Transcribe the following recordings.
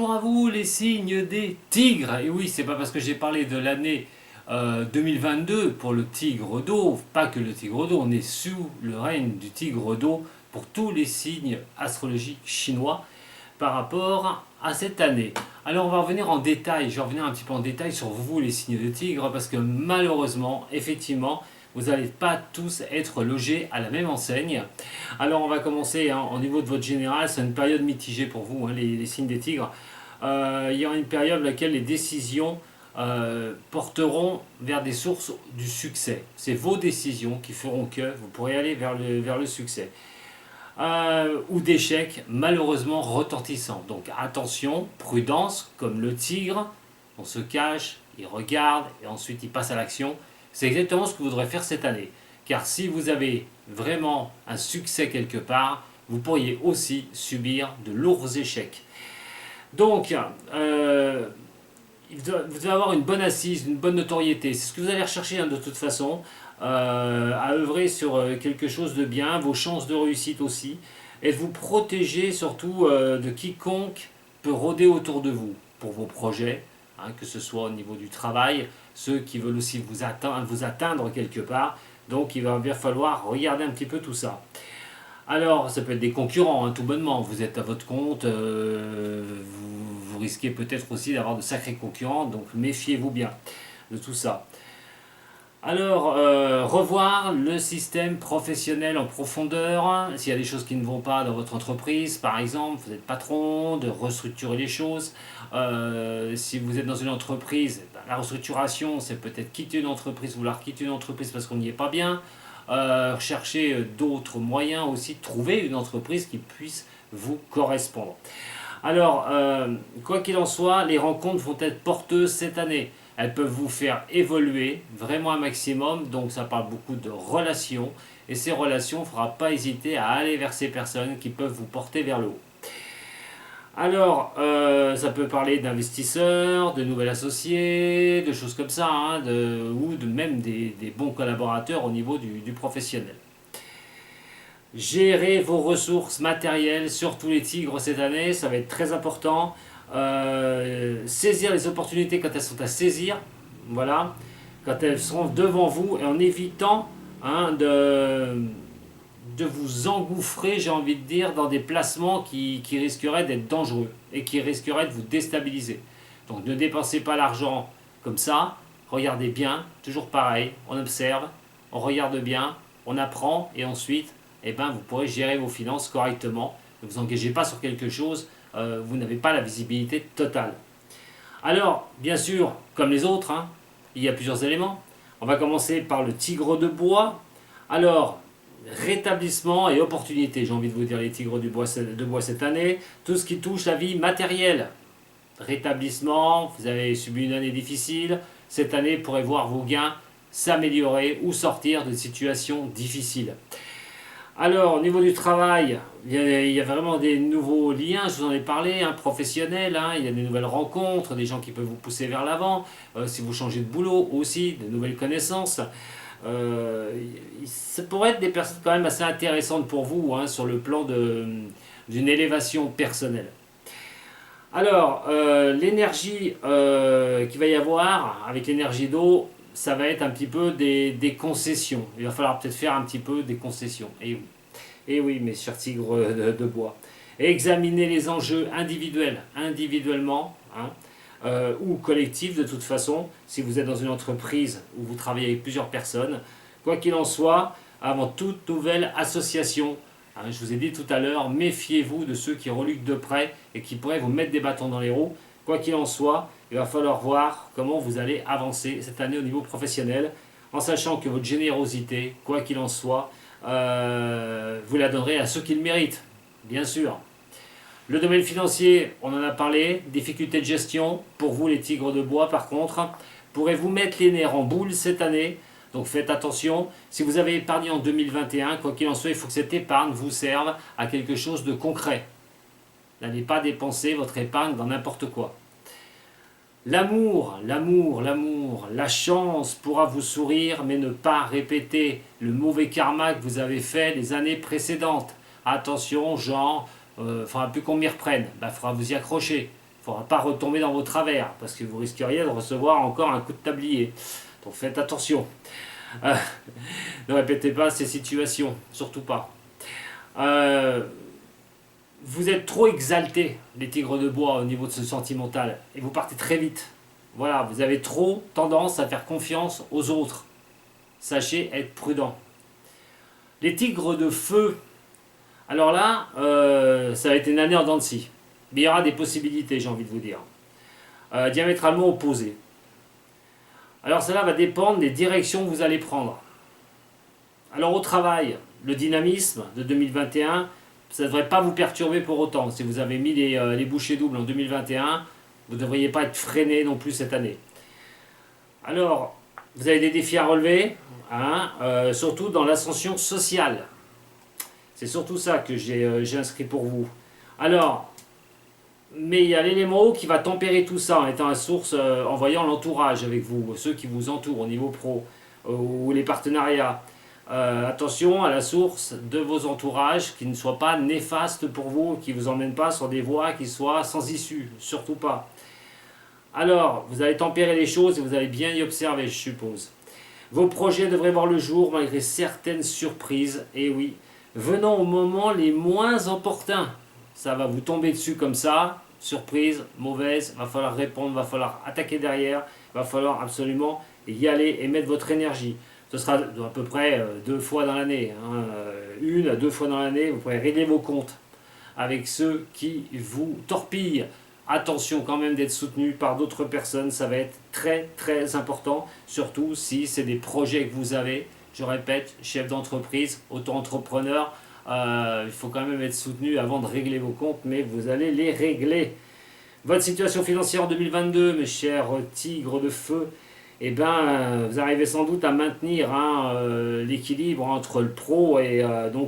Bonjour à vous les signes des tigres. Et oui, c'est pas parce que j'ai parlé de l'année 2022 pour le tigre d'eau, pas que le tigre d'eau, on est sous le règne du tigre d'eau pour tous les signes astrologiques chinois par rapport à cette année. Alors on va revenir en détail, je vais revenir un petit peu en détail sur vous les signes de tigre parce que malheureusement, effectivement, vous n'allez pas tous être logés à la même enseigne. Alors on va commencer au niveau de votre général, c'est une période mitigée pour vous, les signes des tigres. Il y aura une période dans laquelle les décisions porteront vers des sources du succès. C'est vos décisions qui feront que vous pourrez aller vers le succès. Ou d'échecs malheureusement retentissants. Donc attention, prudence, comme le tigre, on se cache, il regarde et ensuite il passe à l'action. C'est exactement ce que vous devrez faire cette année. Car si vous avez vraiment un succès quelque part, vous pourriez aussi subir de lourds échecs. Donc, vous devez avoir une bonne assise, une bonne notoriété. C'est ce que vous allez rechercher de toute façon, à œuvrer sur quelque chose de bien, vos chances de réussite aussi, et de vous protéger surtout de quiconque peut rôder autour de vous pour vos projets, que ce soit au niveau du travail, ceux qui veulent aussi vous atteindre quelque part. Donc il va bien falloir regarder un petit peu tout ça. Alors, ça peut être des concurrents, tout bonnement. Vous êtes à votre compte, vous risquez peut-être aussi d'avoir de sacrés concurrents, donc méfiez-vous bien de tout ça. Alors, revoir le système professionnel en profondeur, s'il y a des choses qui ne vont pas dans votre entreprise, par exemple, vous êtes patron, de restructurer les choses. Si vous êtes dans une entreprise, la restructuration, c'est peut-être quitter une entreprise, vouloir quitter une entreprise parce qu'on n'y est pas bien. Chercher d'autres moyens aussi, trouver une entreprise qui puisse vous correspondre. Alors, quoi qu'il en soit, les rencontres vont être porteuses cette année. Elles peuvent vous faire évoluer vraiment un maximum, donc ça parle beaucoup de relations. Et ces relations, il ne faudra pas hésiter à aller vers ces personnes qui peuvent vous porter vers le haut. Alors, ça peut parler d'investisseurs, de nouvel associés, de choses comme ça, ou même des bons collaborateurs au niveau du professionnel. Gérer vos ressources matérielles, surtout les tigres cette année, ça va être très important. Saisir les opportunités quand elles sont à saisir, voilà, quand elles seront devant vous, et en évitant de vous engouffrer, j'ai envie de dire, dans des placements qui risqueraient d'être dangereux et qui risqueraient de vous déstabiliser. Donc ne dépensez pas l'argent comme ça, regardez bien, toujours pareil, on observe, on regarde bien, on apprend et ensuite, vous pourrez gérer vos finances correctement. Ne vous engagez pas sur quelque chose, vous n'avez pas la visibilité totale. Alors, bien sûr, comme les autres, il y a plusieurs éléments. On va commencer par le tigre de bois. Alors, rétablissement et opportunité, j'ai envie de vous dire les tigres de bois cette année, tout ce qui touche la vie matérielle. Rétablissement, vous avez subi une année difficile, cette année vous pourrez voir vos gains s'améliorer ou sortir de situations difficiles. Alors, au niveau du travail, il y a vraiment des nouveaux liens, je vous en ai parlé, professionnels, il y a des nouvelles rencontres, des gens qui peuvent vous pousser vers l'avant, si vous changez de boulot aussi, de nouvelles connaissances. Ça pourrait être des personnes quand même assez intéressantes pour vous sur le plan d'une élévation personnelle. Alors, l'énergie qu'il va y avoir avec l'énergie d'eau, ça va être un petit peu des concessions. Il va falloir peut-être faire un petit peu des concessions. Et oui, mes chers tigres de bois. Et examiner les enjeux individuellement, ou collectifs de toute façon, si vous êtes dans une entreprise où vous travaillez avec plusieurs personnes. Quoi qu'il en soit, avant toute nouvelle association, je vous ai dit tout à l'heure, méfiez-vous de ceux qui reluquent de près et qui pourraient vous mettre des bâtons dans les roues. Quoi qu'il en soit, il va falloir voir comment vous allez avancer cette année au niveau professionnel, en sachant que votre générosité, quoi qu'il en soit, vous la donnerez à ceux qui le méritent, bien sûr. Le domaine financier, on en a parlé, difficultés de gestion, pour vous les tigres de bois par contre, pourrez vous mettre les nerfs en boule cette année, donc faites attention. Si vous avez épargné en 2021, quoi qu'il en soit, il faut que cette épargne vous serve à quelque chose de concret. N'allez pas dépenser votre épargne dans n'importe quoi. L'amour, la chance pourra vous sourire, mais ne pas répéter le mauvais karma que vous avez fait les années précédentes. Attention, genre, il faudra plus qu'on m'y reprenne, il faudra vous y accrocher. Il ne faudra pas retomber dans vos travers, parce que vous risqueriez de recevoir encore un coup de tablier. Donc faites attention. Ne répétez pas ces situations, surtout pas. Vous êtes trop exaltés, les tigres de bois, au niveau de ce sentimental, et vous partez très vite. Voilà, vous avez trop tendance à faire confiance aux autres. Sachez être prudent. Les tigres de feu, alors là, ça va être une année en dents de scie. Mais il y aura des possibilités, j'ai envie de vous dire. Diamétralement opposées. Alors cela va dépendre des directions que vous allez prendre. Alors au travail, le dynamisme de 2021, ça ne devrait pas vous perturber pour autant. Si vous avez mis les bouchées doubles en 2021, vous ne devriez pas être freiné non plus cette année. Alors, vous avez des défis à relever, hein, surtout dans l'ascension sociale. C'est surtout ça que j'ai inscrit pour vous. Alors, mais il y a l'élément eau qui va tempérer tout ça en étant la source, en voyant l'entourage avec vous, ceux qui vous entourent au niveau pro, ou les partenariats. Attention à la source de vos entourages qui ne soient pas néfastes pour vous, qui ne vous emmènent pas sur des voies qui soient sans issue, surtout pas. Alors, vous allez tempérer les choses et vous allez bien y observer, je suppose. Vos projets devraient voir le jour malgré certaines surprises, et oui, venant au moment les moins opportuns. Ça va vous tomber dessus comme ça, surprise, mauvaise, va falloir répondre, va falloir attaquer derrière, va falloir absolument y aller et mettre votre énergie. Ce sera à peu près 2 fois dans l'année, hein, 1 à 2 fois dans l'année, vous pourrez régler vos comptes avec ceux qui vous torpillent. Attention quand même d'être soutenu par d'autres personnes, ça va être très très important, surtout si c'est des projets que vous avez. Je répète, chef d'entreprise, auto-entrepreneur, il faut quand même être soutenu avant de régler vos comptes, mais vous allez les régler. Votre situation financière en 2022, mes chers tigres de feu, eh ben, vous arrivez sans doute à maintenir l'équilibre entre le pro et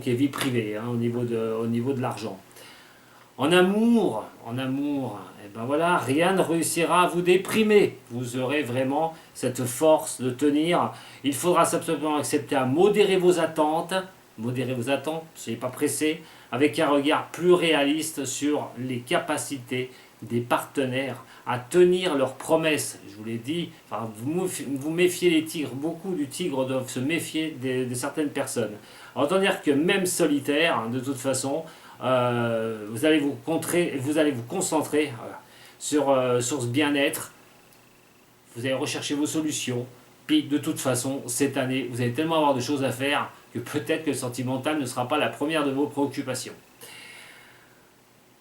vie privée, hein, au niveau de l'argent. En amour, eh ben voilà, rien ne réussira à vous déprimer. Vous aurez vraiment cette force de tenir. Il faudra simplement accepter à modérer vos attentes. Modérez vos attentes, ne soyez pas pressés, avec un regard plus réaliste sur les capacités des partenaires à tenir leurs promesses. Je vous l'ai dit, enfin, vous méfiez les tigres, beaucoup du tigre doivent se méfier de certaines personnes. Autant dire que même solitaire, de toute façon, vous allez vous concentrer sur ce bien-être, vous allez rechercher vos solutions, puis de toute façon, cette année, vous allez tellement avoir de choses à faire que peut-être que le sentimental ne sera pas la première de vos préoccupations.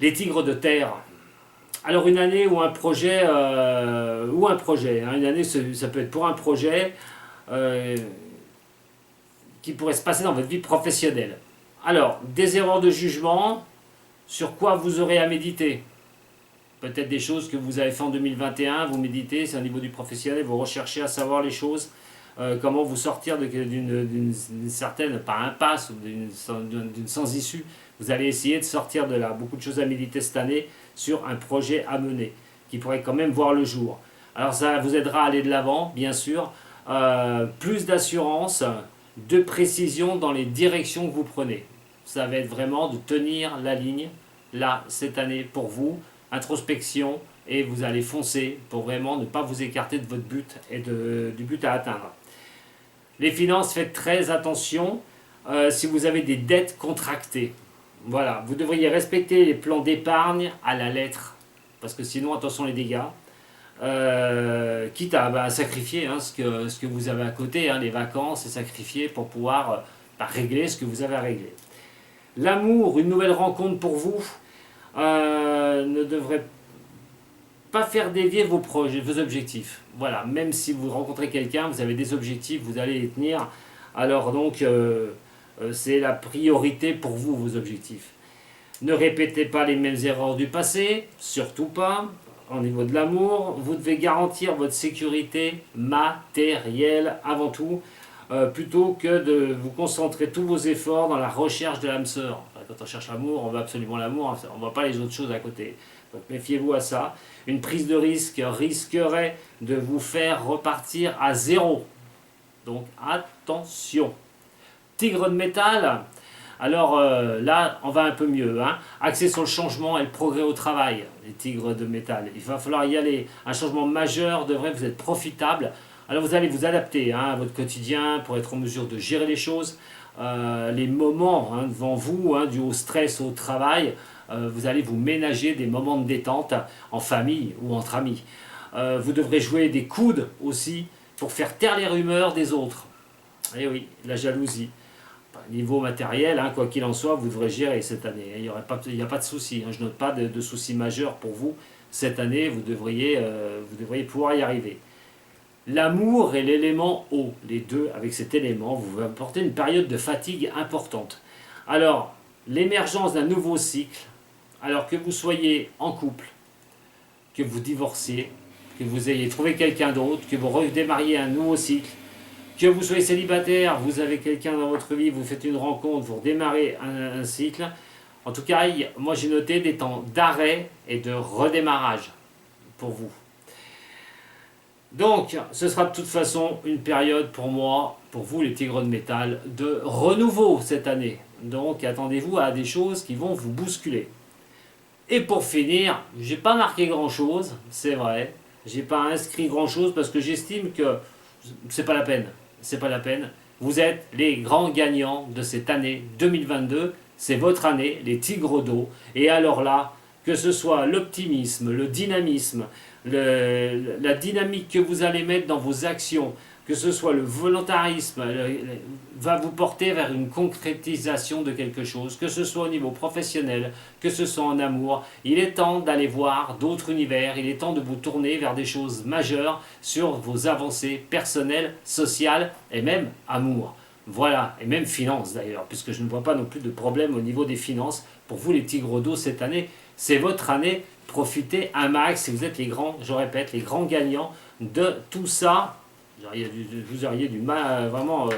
Les tigres de terre. Alors une année ou un projet, hein, une année ça peut être pour un projet qui pourrait se passer dans votre vie professionnelle. Alors, des erreurs de jugement, sur quoi vous aurez à méditer. Peut-être des choses que vous avez fait en 2021, vous méditez, c'est au niveau du professionnel, vous recherchez à savoir les choses, comment vous sortir d'une certaine, pas impasse, ou d'une sans-issue. Vous allez essayer de sortir de là. Beaucoup de choses à méditer cette année sur un projet à mener, qui pourrait quand même voir le jour. Alors ça vous aidera à aller de l'avant, bien sûr. Plus d'assurance, de précision dans les directions que vous prenez. Ça va être vraiment de tenir la ligne, là, cette année, pour vous. Introspection, et vous allez foncer pour vraiment ne pas vous écarter de votre but et du but à atteindre. Les finances, faites très attention si vous avez des dettes contractées. Voilà, vous devriez respecter les plans d'épargne à la lettre, parce que sinon, attention les dégâts. Quitte à sacrifier ce que vous avez à côté, les vacances, et sacrifier pour pouvoir régler ce que vous avez à régler. L'amour, une nouvelle rencontre pour vous, ne devrait pas faire dévier vos projets, vos objectifs. Voilà, même si vous rencontrez quelqu'un, vous avez des objectifs, vous allez les tenir. Alors donc, c'est la priorité pour vous, vos objectifs. Ne répétez pas les mêmes erreurs du passé, surtout pas. Au niveau de l'amour, vous devez garantir votre sécurité matérielle avant tout, plutôt que de vous concentrer tous vos efforts dans la recherche de l'âme sœur. Enfin, quand on cherche l'amour, on veut absolument l'amour, on ne voit pas les autres choses à côté. Donc méfiez-vous à ça. Une prise de risque risquerait de vous faire repartir à zéro. Donc attention. Tigre de métal, Alors là, on va un peu mieux. Hein. Axé sur le changement et le progrès au travail, les tigres de métal. Il va falloir y aller. Un changement majeur devrait vous être profitable. Alors vous allez vous adapter hein, à votre quotidien pour être en mesure de gérer les choses. Les moments hein, devant vous, hein, dû au stress, au travail, vous allez vous ménager des moments de détente en famille ou entre amis. Vous devrez jouer des coudes aussi pour faire taire les rumeurs des autres. Et oui, la jalousie. Niveau matériel, hein, quoi qu'il en soit, vous devrez gérer cette année. Il n'y a pas de souci. Hein, je note pas de soucis majeurs pour vous. Cette année, vous devriez pouvoir y arriver. L'amour et l'élément eau, les deux avec cet élément, vous apportez une période de fatigue importante. Alors, l'émergence d'un nouveau cycle, alors que vous soyez en couple, que vous divorciez, que vous ayez trouvé quelqu'un d'autre, que vous redémarriez un nouveau cycle, que vous soyez célibataire, vous avez quelqu'un dans votre vie, vous faites une rencontre, vous redémarrez un cycle. En tout cas, moi j'ai noté des temps d'arrêt et de redémarrage pour vous. Donc, ce sera de toute façon une période pour moi, pour vous les tigres de métal, de renouveau cette année. Donc, attendez-vous à des choses qui vont vous bousculer. Et pour finir, j'ai pas marqué grand-chose, c'est vrai. J'ai pas inscrit grand-chose parce que j'estime que c'est pas la peine. C'est pas la peine. Vous êtes les grands gagnants de cette année 2022. C'est votre année, les tigres d'eau. Et alors là, que ce soit l'optimisme, le dynamisme, la dynamique que vous allez mettre dans vos actions, que ce soit le volontarisme, va vous porter vers une concrétisation de quelque chose, que ce soit au niveau professionnel, que ce soit en amour. Il est temps d'aller voir d'autres univers, il est temps de vous tourner vers des choses majeures sur vos avancées personnelles, sociales et même amour. Voilà, et même finances d'ailleurs, puisque je ne vois pas non plus de problème au niveau des finances. Pour vous les tigres d'eau cette année, c'est votre année, profitez un max si vous êtes les grands, je répète, les grands gagnants de tout ça. Vous auriez du mal, vraiment,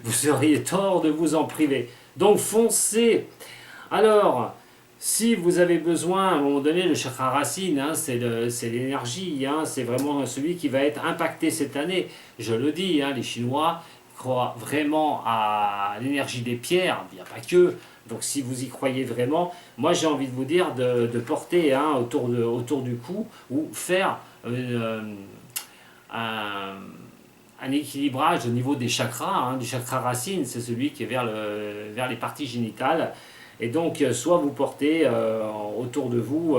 vous auriez tort de vous en priver. Donc foncez. Alors, si vous avez besoin, à un moment donné, le chakra racine, hein, c'est l'énergie, hein, c'est vraiment celui qui va être impacté cette année. Je le dis, hein, les Chinois croient vraiment à l'énergie des pierres, il n'y a pas que. Donc si vous y croyez vraiment, moi j'ai envie de vous dire de porter hein, autour du cou ou faire un équilibrage au niveau des chakras, hein, du chakra racine, c'est celui qui est vers les parties génitales. Et donc, soit vous portez autour de vous,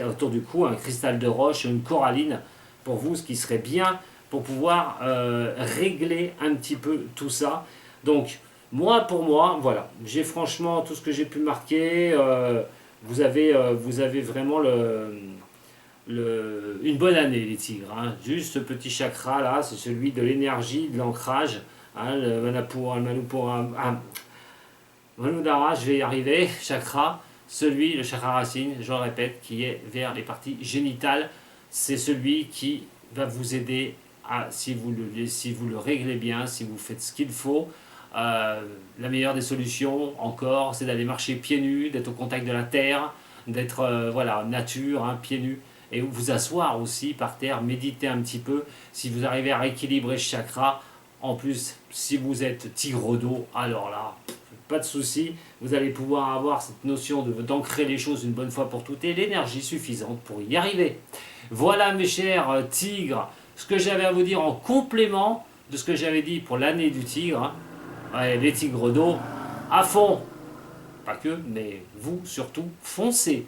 autour du cou, un cristal de roche, une coralline, pour vous, ce qui serait bien pour pouvoir régler un petit peu tout ça. Donc, pour moi, voilà, j'ai franchement tout ce que j'ai pu marquer. Vous avez vraiment une bonne année, les tigres. Hein. Juste ce petit chakra là, c'est celui de l'énergie, de l'ancrage. Hein, le Manudara, je vais y arriver, chakra, le chakra racine, je le répète, qui est vers les parties génitales. C'est celui qui va vous aider à, si vous le réglez bien, si vous faites ce qu'il faut. La meilleure des solutions, encore, c'est d'aller marcher pieds nus, d'être au contact de la terre, d'être nature, hein, pieds nus, et vous asseoir aussi par terre, méditer un petit peu. Si vous arrivez à rééquilibrer ce chakra, en plus, si vous êtes tigre d'eau, alors là, pas de souci, vous allez pouvoir avoir cette notion d'ancrer les choses une bonne fois pour toutes et l'énergie suffisante pour y arriver. Voilà mes chers tigres, ce que j'avais à vous dire en complément de ce que j'avais dit pour l'année du tigre. Hein. Ouais, les tigres d'eau, à fond. Pas que, mais vous surtout, foncez.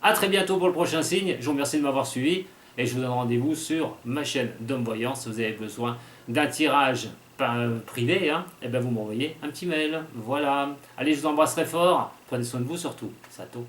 A très bientôt pour le prochain signe. Je vous remercie de m'avoir suivi et je vous donne rendez-vous sur ma chaîne d'Homme Voyant. Si vous avez besoin d'un tirage privé, hein, et ben vous m'envoyez un petit mail. Voilà. Allez, je vous embrasse très fort. Prenez soin de vous surtout. Sato.